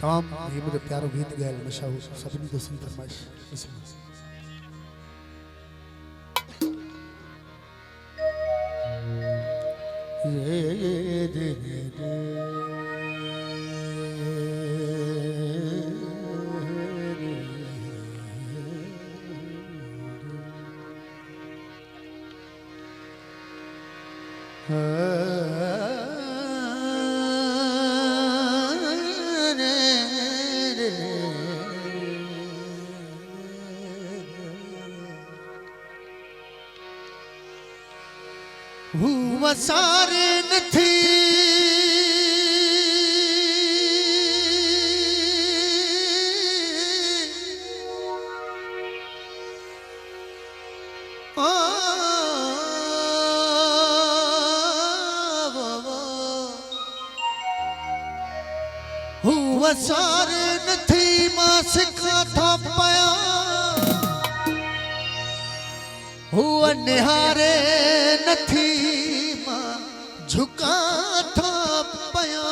तमाम ये मेरे प्यारो गीत गायल मशाहूर सभी दोस्तों फरमाइश हुआ सारे नथी हुआ सारे नथी मां सिखा था पाया हुआ निहारे नथी मां झुका था पया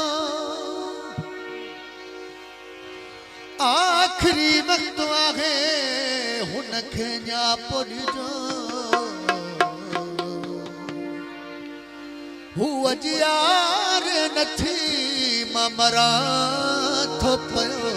आखिरी वक्त आहे हुन खे न्यापो ॾिजो हुआ जियार नथी मां मरा थो पयो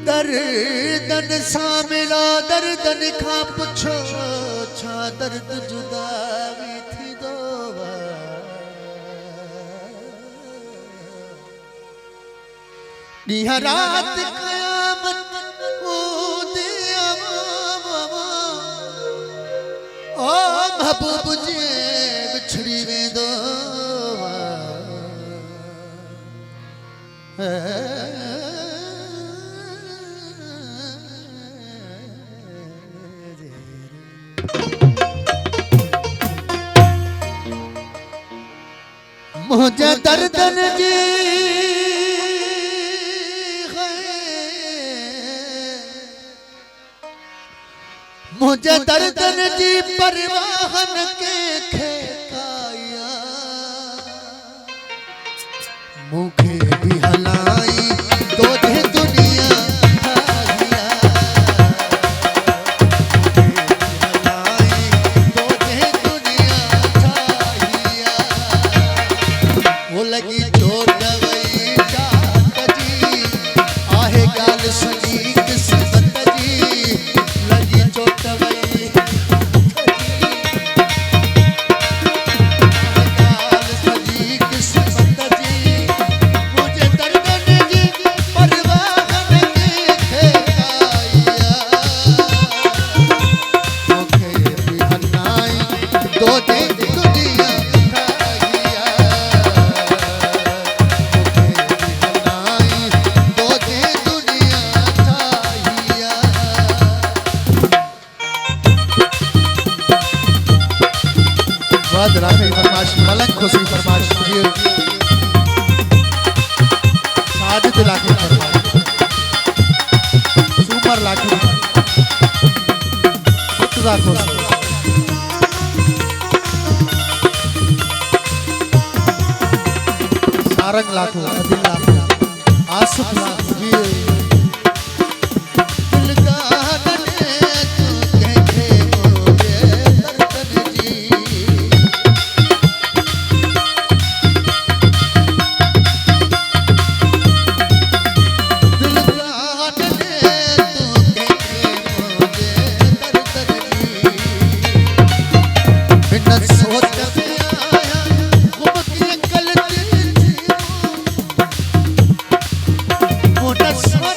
दर्दन सा मिला दर्दन खा पुछो छा दर्द जुदाई थी दो ॾींहं रात क़यामत ओ महबूब जे बिछड़ी वेंदो मुझे दर्दन जी मुझे दर्दन जी परवाहन के खेकाया मुखे भी हलाई दो दे दुनिया लगी चोट वई जात जी आहे गाल सजी किस्मत जी लगी चोट वई गाल सजी किस्मत जी मुझे दर्दन जी परवाहन के खेकाया मुखे भी हनाई दो दे दुनिया राखी फरमाश मलंग खुशी फरमाश साजिद राखी फरमाश सुपर राखी मुर्तजा खुशी सारंग लाखो अदिल लाखो आसिफ लाखो That's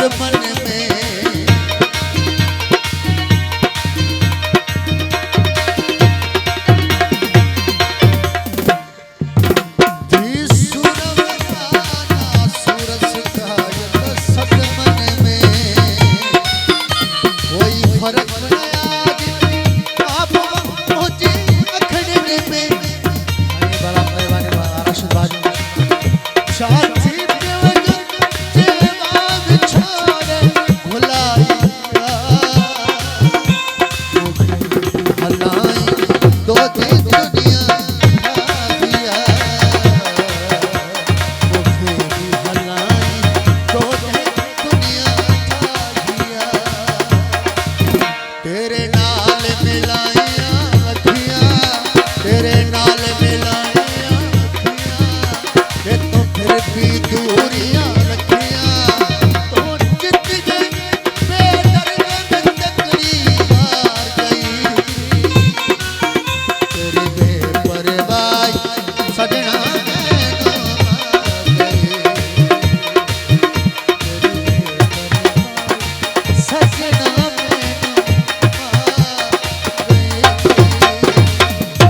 मन में तेरे नाल मिलाया अखियां ते तू फिर भी